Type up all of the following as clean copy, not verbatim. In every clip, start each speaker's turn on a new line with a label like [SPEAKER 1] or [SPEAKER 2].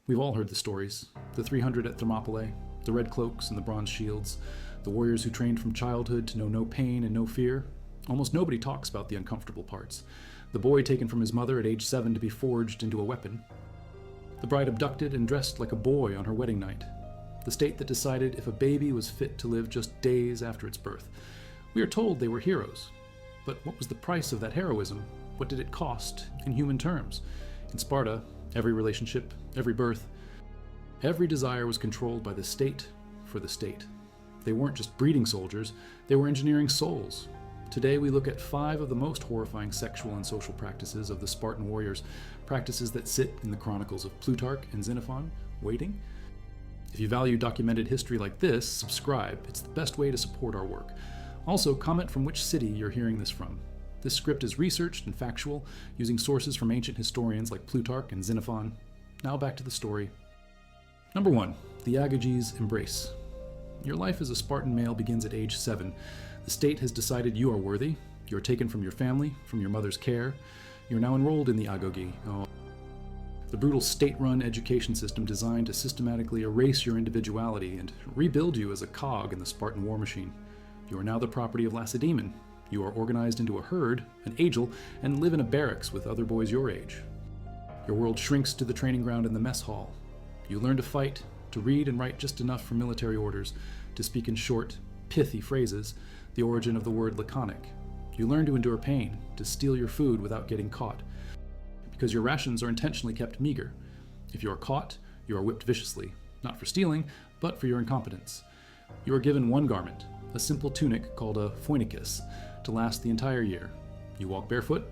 [SPEAKER 1] We've all heard the stories. The 300 at Thermopylae, the red cloaks and the bronze shields, the warriors who trained from childhood to know no pain and no fear. Almost nobody talks about the uncomfortable parts. The boy taken from his mother at age 7 to be forged into a weapon. The bride abducted and dressed like a boy on her wedding night. The state that decided if a baby was fit to live just days after its birth. We are told they were heroes. But what was the price of that heroism? What did it cost in human terms? In Sparta, every relationship, every birth, every desire was controlled by the state for the state. They weren't just breeding soldiers, they were engineering souls. Today we look at 5 of the most horrifying sexual and social practices of the Spartan warriors, practices that sit in the chronicles of Plutarch and Xenophon, waiting. If you value documented history like this, subscribe. It's the best way to support our work. Also, comment from which city you're hearing this from. This script is researched and factual, using sources from ancient historians like Plutarch and Xenophon. Now back to the story. Number 1. The Agoge's embrace. Your life as a Spartan male begins at age 7. The state has decided you are worthy. You are taken from your family, from your mother's care. You are now enrolled in the Agoge. The brutal state-run education system designed to systematically erase your individuality and rebuild you as a cog in the Spartan war machine. You are now the property of Lacedaemon. You are organized into a herd, an agel, and live in a barracks with other boys your age. Your world shrinks to the training ground in the mess hall. You learn to fight, to read and write just enough for military orders, to speak in short, pithy phrases, the origin of the word laconic. You learn to endure pain, to steal your food without getting caught, because your rations are intentionally kept meager. If you are caught, you are whipped viciously, not for stealing, but for your incompetence. You are given one garment, a simple tunic called a phoenicus, to last the entire year. You walk barefoot,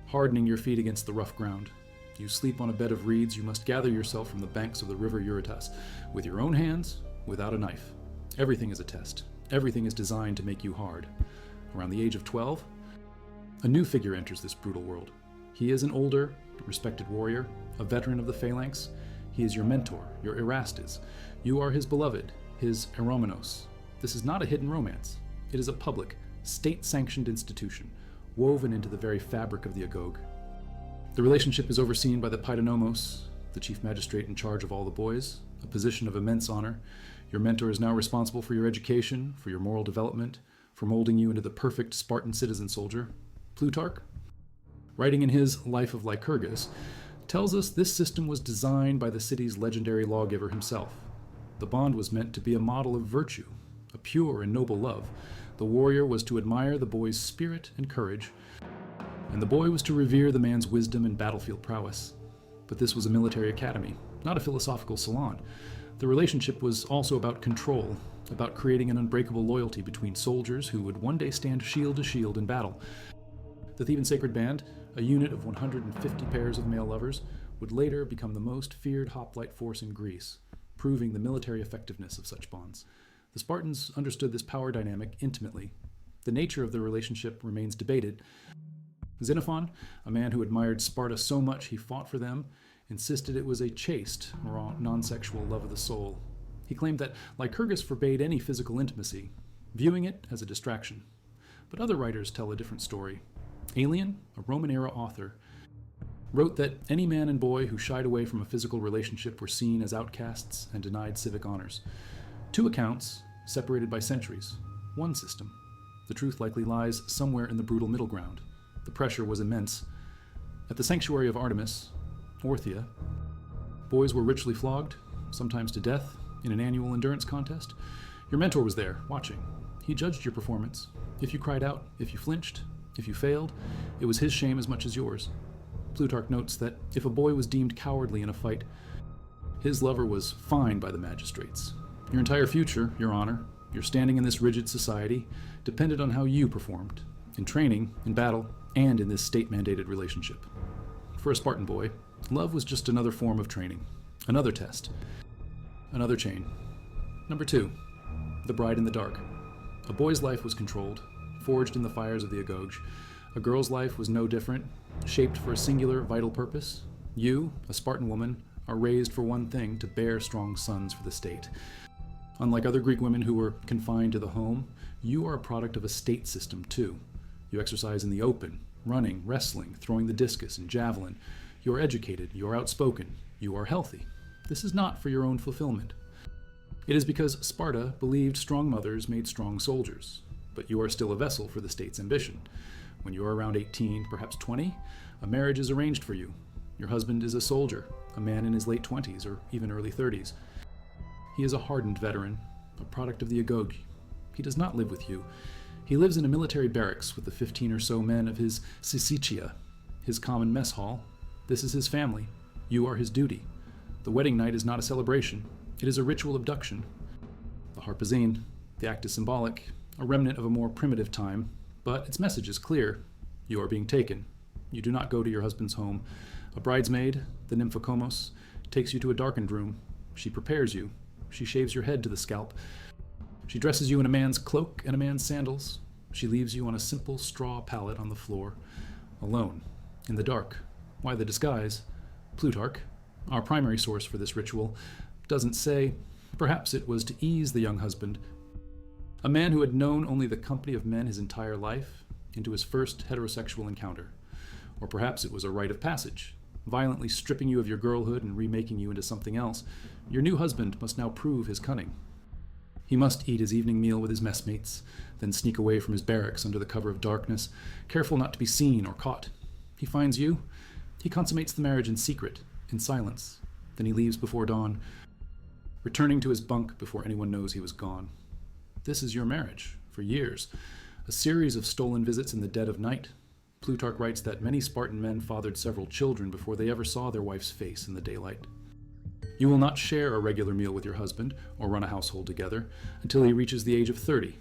[SPEAKER 1] hardening your feet against the rough ground. You sleep on a bed of reeds. You must gather yourself from the banks of the river Eurotas, with your own hands, without a knife. Everything is a test. Everything is designed to make you hard. Around the age of 12, a new figure enters this brutal world. He is an older, respected warrior, a veteran of the phalanx. He is your mentor, your Erastes. You are his beloved, his Eromenos. This is not a hidden romance. It is a public, state-sanctioned institution, woven into the very fabric of the Agoge. The relationship is overseen by the Paidonomos, the chief magistrate in charge of all the boys, a position of immense honor. Your mentor is now responsible for your education, for your moral development, for molding you into the perfect Spartan citizen soldier. Plutarch, writing in his Life of Lycurgus, tells us this system was designed by the city's legendary lawgiver himself. The bond was meant to be a model of virtue, a pure and noble love. The warrior was to admire the boy's spirit and courage, and the boy was to revere the man's wisdom and battlefield prowess. But this was a military academy, not a philosophical salon. The relationship was also about control, about creating an unbreakable loyalty between soldiers who would one day stand shield to shield in battle. The Theban Sacred Band, a unit of 150 pairs of male lovers, would later become the most feared hoplite force in Greece, proving the military effectiveness of such bonds. The Spartans understood this power dynamic intimately. The nature of the relationship remains debated. Xenophon, a man who admired Sparta so much he fought for them, insisted it was a chaste or non-sexual love of the soul. He claimed that Lycurgus forbade any physical intimacy, viewing it as a distraction. But other writers tell a different story. Aelian, a Roman-era author, wrote that any man and boy who shied away from a physical relationship were seen as outcasts and denied civic honors. 2 accounts, separated by centuries. One system. The truth likely lies somewhere in the brutal middle ground. The pressure was immense. At the sanctuary of Artemis, Orthia, boys were ritually flogged, sometimes to death, in an annual endurance contest. Your mentor was there, watching. He judged your performance. If you cried out, if you flinched, if you failed, it was his shame as much as yours. Plutarch notes that if a boy was deemed cowardly in a fight, his lover was fined by the magistrates. Your entire future, your honor, your standing in this rigid society, depended on how you performed, in training, in battle, and in this state-mandated relationship. For a Spartan boy, love was just another form of training, another test, another chain. Number 2, the bride in the dark. A boy's life was controlled, forged in the fires of the Agoge. A girl's life was no different, shaped for a singular, vital purpose. You, a Spartan woman, are raised for one thing, to bear strong sons for the state. Unlike other Greek women who were confined to the home, you are a product of a state system too. You exercise in the open, running, wrestling, throwing the discus and javelin. You are educated, you are outspoken, you are healthy. This is not for your own fulfillment. It is because Sparta believed strong mothers made strong soldiers, but you are still a vessel for the state's ambition. When you are around 18, perhaps 20, a marriage is arranged for you. Your husband is a soldier, a man in his late 20s or even early 30s. He is a hardened veteran, a product of the Agog. He does not live with you. He lives in a military barracks with the 15 or so men of his syssitia, his common mess hall. This is his family. You are his duty. The wedding night is not a celebration. It is a ritual abduction. The harpazine, the act is symbolic, a remnant of a more primitive time, but its message is clear. You are being taken. You do not go to your husband's home. A bridesmaid, the nymphokomos, takes you to a darkened room. She prepares you. She shaves your head to the scalp. She dresses you in a man's cloak and a man's sandals. She leaves you on a simple straw pallet on the floor, alone, in the dark. Why the disguise? Plutarch, our primary source for this ritual, doesn't say. Perhaps it was to ease the young husband, a man who had known only the company of men his entire life, into his first heterosexual encounter. Or perhaps it was a rite of passage, violently stripping you of your girlhood and remaking you into something else. Your new husband must now prove his cunning. He must eat his evening meal with his messmates, then sneak away from his barracks under the cover of darkness, careful not to be seen or caught. He finds you. He consummates the marriage in secret, in silence. Then he leaves before dawn, returning to his bunk before anyone knows he was gone. This is your marriage, for years, a series of stolen visits in the dead of night. Plutarch writes that many Spartan men fathered several children before they ever saw their wife's face in the daylight. You will not share a regular meal with your husband or run a household together until he reaches the age of 30.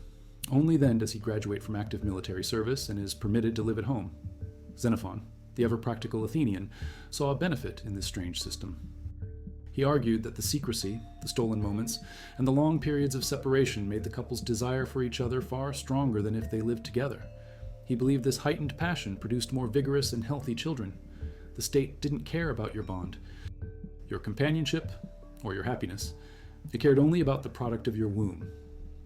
[SPEAKER 1] Only then does he graduate from active military service and is permitted to live at home. Xenophon, the ever-practical Athenian, saw a benefit in this strange system. He argued that the secrecy, the stolen moments, and the long periods of separation made the couple's desire for each other far stronger than if they lived together. He believed this heightened passion produced more vigorous and healthy children. The state didn't care about your bond, your companionship, or your happiness. It cared only about the product of your womb.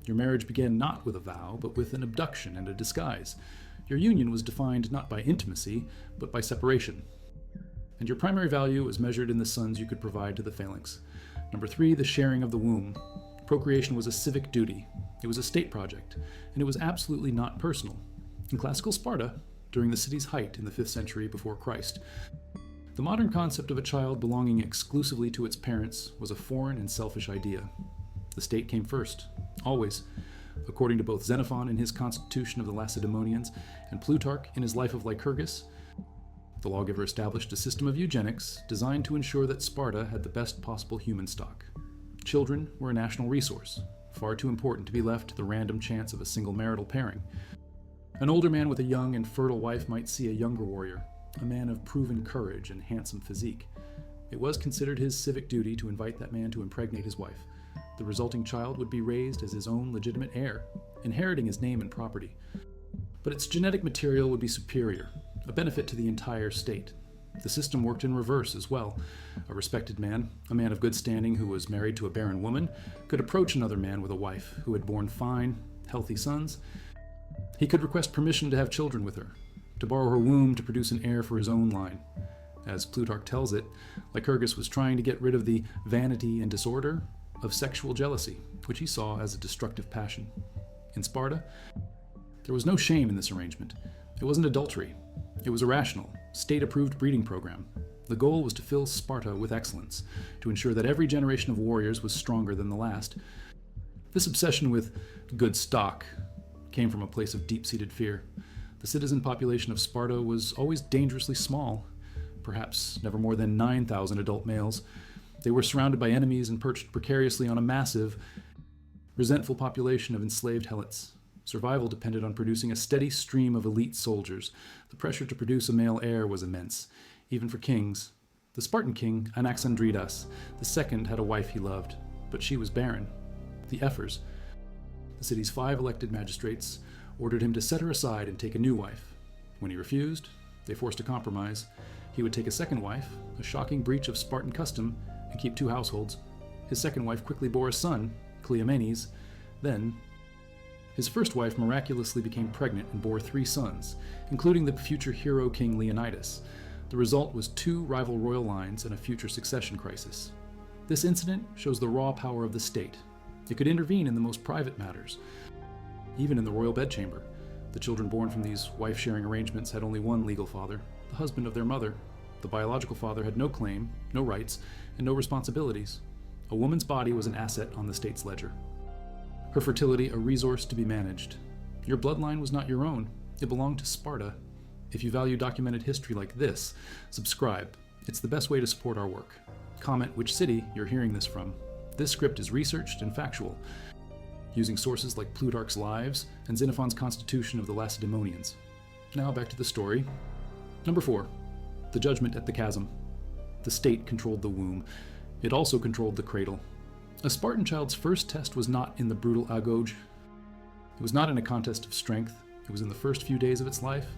[SPEAKER 1] Your marriage began not with a vow, but with an abduction and a disguise. Your union was defined not by intimacy, but by separation. And your primary value was measured in the sons you could provide to the phalanx. Number 3, the sharing of the womb. Procreation was a civic duty. It was a state project, and it was absolutely not personal. In classical Sparta, during the city's height in the 5th century before Christ, the modern concept of a child belonging exclusively to its parents was a foreign and selfish idea. The state came first, always. According to both Xenophon in his Constitution of the Lacedaemonians and Plutarch in his Life of Lycurgus, the lawgiver established a system of eugenics designed to ensure that Sparta had the best possible human stock. Children were a national resource, far too important to be left to the random chance of a single marital pairing. An older man with a young and fertile wife might see a younger warrior, a man of proven courage and handsome physique. It was considered his civic duty to invite that man to impregnate his wife. The resulting child would be raised as his own legitimate heir, inheriting his name and property. But its genetic material would be superior, a benefit to the entire state. The system worked in reverse as well. A respected man, a man of good standing who was married to a barren woman, could approach another man with a wife who had borne fine, healthy sons. He could request permission to have children with her, to borrow her womb to produce an heir for his own line. As Plutarch tells it, Lycurgus was trying to get rid of the vanity and disorder of sexual jealousy, which he saw as a destructive passion. In Sparta, there was no shame in this arrangement. It wasn't adultery. It was a rational, state-approved breeding program. The goal was to fill Sparta with excellence, to ensure that every generation of warriors was stronger than the last. This obsession with good stock came from a place of deep-seated fear. The citizen population of Sparta was always dangerously small, perhaps never more than 9,000 adult males. They were surrounded by enemies and perched precariously on a massive, resentful population of enslaved helots. Survival depended on producing a steady stream of elite soldiers. The pressure to produce a male heir was immense, even for kings. The Spartan king, Anaxandridas II, had a wife he loved, but she was barren. The Ephors, the city's 5 elected magistrates, ordered him to set her aside and take a new wife. When he refused, they forced a compromise. He would take a second wife, a shocking breach of Spartan custom, and keep 2 households. His second wife quickly bore a son, Cleomenes. Then, his first wife miraculously became pregnant and bore 3 sons, including the future hero king Leonidas. The result was 2 rival royal lines and a future succession crisis. This incident shows the raw power of the state. It could intervene in the most private matters, even in the royal bedchamber. The children born from these wife-sharing arrangements had only one legal father, the husband of their mother. The biological father had no claim, no rights, and no responsibilities. A woman's body was an asset on the state's ledger. Her fertility a resource to be managed. Your bloodline was not your own. It belonged to Sparta. If you value documented history like this, subscribe. It's the best way to support our work. Comment which city you're hearing this from. This script is researched and factual, using sources like Plutarch's Lives and Xenophon's Constitution of the Lacedaemonians. Now back to the story. Number 4. The judgment at the chasm. The state controlled the womb. It also controlled the cradle. A Spartan child's first test was not in the brutal agoge. It was not in a contest of strength. It was in the first few days of its life.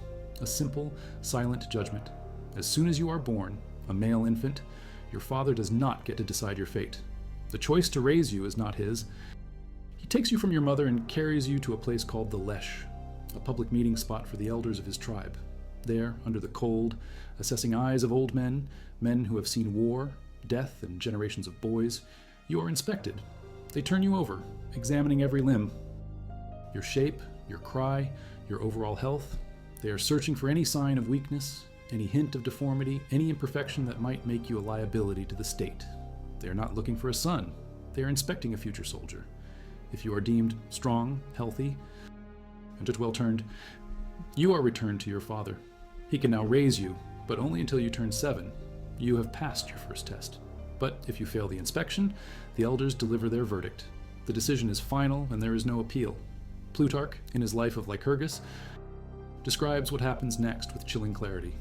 [SPEAKER 1] A simple, silent judgment. As soon as you are born, a male infant, your father does not get to decide your fate. The choice to raise you is not his. He takes you from your mother and carries you to a place called the Lesh, a public meeting spot for the elders of his tribe. There, under the cold, assessing eyes of old men, men who have seen war, death, and generations of boys, you are inspected. They turn you over, examining every limb. Your shape, your cry, your overall health. They are searching for any sign of weakness, any hint of deformity, any imperfection that might make you a liability to the state. They are not looking for a son. They are inspecting a future soldier. If you are deemed strong, healthy, and just well-turned, you are returned to your father. He can now raise you, but only until you turn 7. You have passed your first test. But if you fail the inspection, the elders deliver their verdict. The decision is final and there is no appeal. Plutarch, in his Life of Lycurgus, describes what happens next with chilling clarity.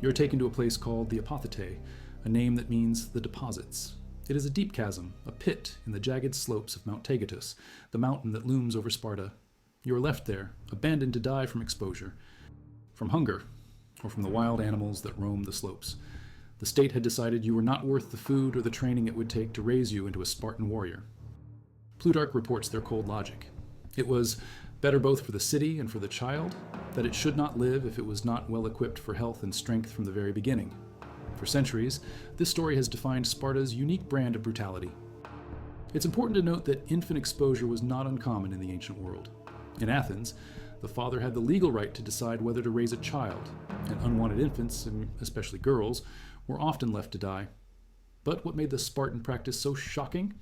[SPEAKER 1] You are taken to a place called the Apothete, a name that means the deposits. It is a deep chasm, a pit in the jagged slopes of Mount Taygetus, the mountain that looms over Sparta. You are left there, abandoned to die from exposure, from hunger, or from the wild animals that roam the slopes. The state had decided you were not worth the food or the training it would take to raise you into a Spartan warrior. Plutarch reports their cold logic. It was better both for the city and for the child that it should not live if it was not well equipped for health and strength from the very beginning. For centuries, this story has defined Sparta's unique brand of brutality. It's important to note that infant exposure was not uncommon in the ancient world. In Athens, the father had the legal right to decide whether to raise a child, and unwanted infants, and especially girls, were often left to die. But what made the Spartan practice so shocking,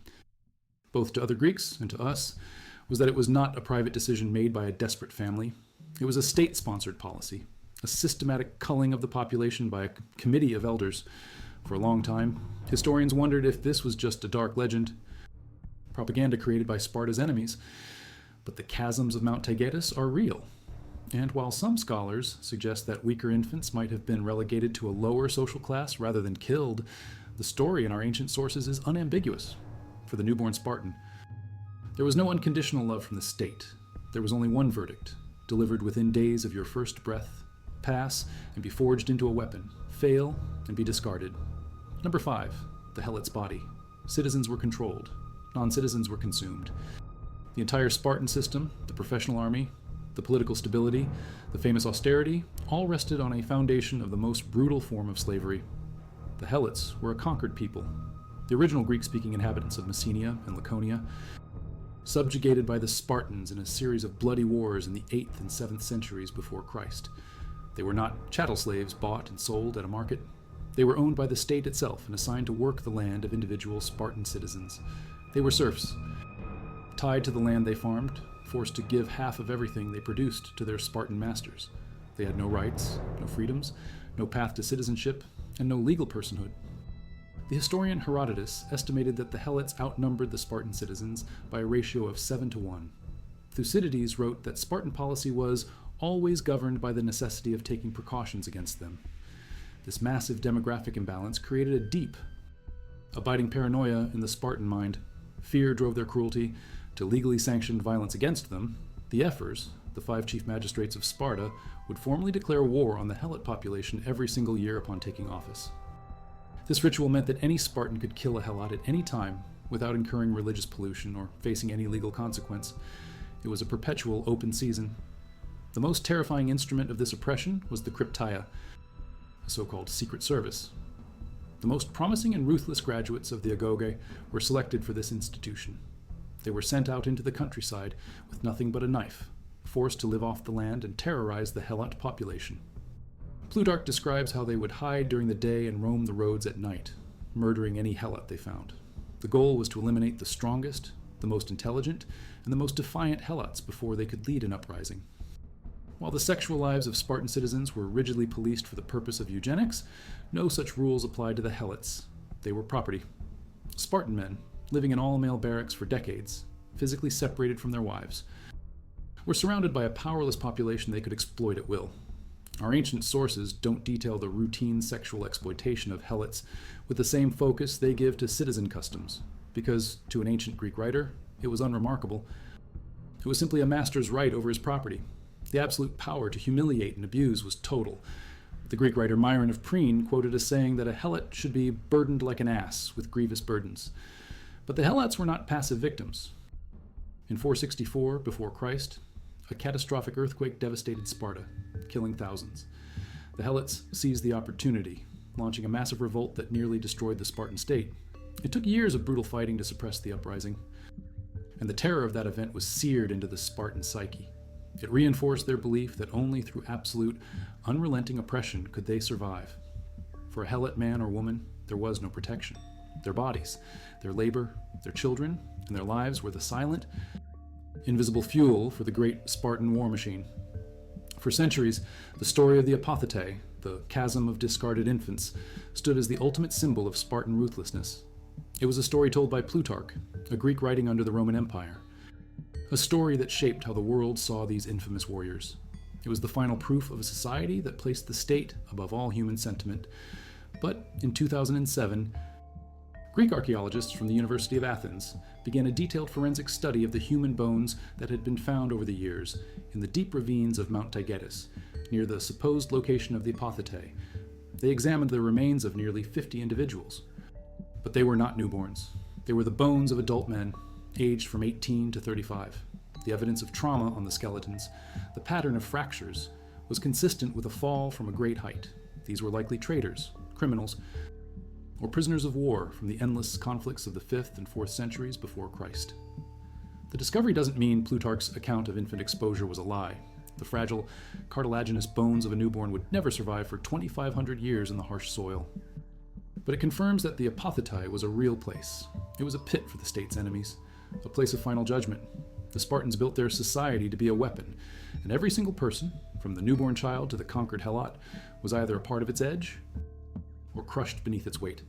[SPEAKER 1] both to other Greeks and to us, was that it was not a private decision made by a desperate family. It was a state-sponsored policy, a systematic culling of the population by a committee of elders. For a long time, historians wondered if this was just a dark legend, propaganda created by Sparta's enemies. But the chasms of Mount Taygetus are real. And while some scholars suggest that weaker infants might have been relegated to a lower social class rather than killed, the story in our ancient sources is unambiguous. For the newborn Spartan, there was no unconditional love from the state. There was only one verdict, delivered within days of your first breath: pass and be forged into a weapon, fail and be discarded. Number 5, the Helots' body. Citizens were controlled. Non-citizens were consumed. The entire Spartan system, the professional army, the political stability, the famous austerity, all rested on a foundation of the most brutal form of slavery. The Helots were a conquered people, the original Greek-speaking inhabitants of Messenia and Laconia, subjugated by the Spartans in a series of bloody wars in the 8th and 7th centuries before Christ. They were not chattel slaves bought and sold at a market. They were owned by the state itself and assigned to work the land of individual Spartan citizens. They were serfs, tied to the land they farmed, forced to give half of everything they produced to their Spartan masters. They had no rights, no freedoms, no path to citizenship, and no legal personhood. The historian Herodotus estimated that the Helots outnumbered the Spartan citizens by a ratio of 7-1. Thucydides wrote that Spartan policy was always governed by the necessity of taking precautions against them. This massive demographic imbalance created a deep, abiding paranoia in the Spartan mind. Fear drove their cruelty. To legally sanctioned violence against them, the Ephors, the 5 chief magistrates of Sparta, would formally declare war on the Helot population every single year upon taking office. This ritual meant that any Spartan could kill a Helot at any time without incurring religious pollution or facing any legal consequence. It was a perpetual open season. The most terrifying instrument of this oppression was the Crypteia, a so-called secret service. The most promising and ruthless graduates of the Agoge were selected for this institution. They were sent out into the countryside with nothing but a knife, forced to live off the land and terrorize the Helot population. Plutarch describes how they would hide during the day and roam the roads at night, murdering any Helot they found. The goal was to eliminate the strongest, the most intelligent, and the most defiant Helots before they could lead an uprising. While the sexual lives of Spartan citizens were rigidly policed for the purpose of eugenics, no such rules applied to the Helots. They were property. Spartan men, living in all-male barracks for decades, physically separated from their wives, were surrounded by a powerless population they could exploit at will. Our ancient sources don't detail the routine sexual exploitation of Helots with the same focus they give to citizen customs, because, to an ancient Greek writer, it was unremarkable. It was simply a master's right over his property. The absolute power to humiliate and abuse was total. The Greek writer Myron of Priene quoted as saying that a Helot should be burdened like an ass with grievous burdens. But the Helots were not passive victims. In 464 before Christ, a catastrophic earthquake devastated Sparta, killing thousands. The Helots seized the opportunity, launching a massive revolt that nearly destroyed the Spartan state. It took years of brutal fighting to suppress the uprising, and the terror of that event was seared into the Spartan psyche. It reinforced their belief that only through absolute, unrelenting oppression could they survive. For a Helot man or woman, there was no protection. Their bodies, their labor, their children, and their lives were the silent, invisible fuel for the great Spartan war machine. For centuries, the story of the apothetae, the chasm of discarded infants, stood as the ultimate symbol of Spartan ruthlessness. It was a story told by Plutarch, a Greek writing under the Roman Empire. A story that shaped how the world saw these infamous warriors. It was the final proof of a society that placed the state above all human sentiment. But in 2007, Greek archaeologists from the University of Athens began a detailed forensic study of the human bones that had been found over the years in the deep ravines of Mount Taygetus, near the supposed location of the apothetae. They examined the remains of nearly 50 individuals. But they were not newborns. They were the bones of adult men, aged from 18 to 35. The evidence of trauma on the skeletons, the pattern of fractures, was consistent with a fall from a great height. These were likely traitors, criminals, or prisoners of war from the endless conflicts of the 5th and 4th centuries before Christ. The discovery doesn't mean Plutarch's account of infant exposure was a lie. The fragile, cartilaginous bones of a newborn would never survive for 2,500 years in the harsh soil. But it confirms that the apothetae was a real place. It was a pit for the state's enemies, a place of final judgment. The Spartans built their society to be a weapon, and every single person, from the newborn child to the conquered Helot, was either a part of its edge or crushed beneath its weight.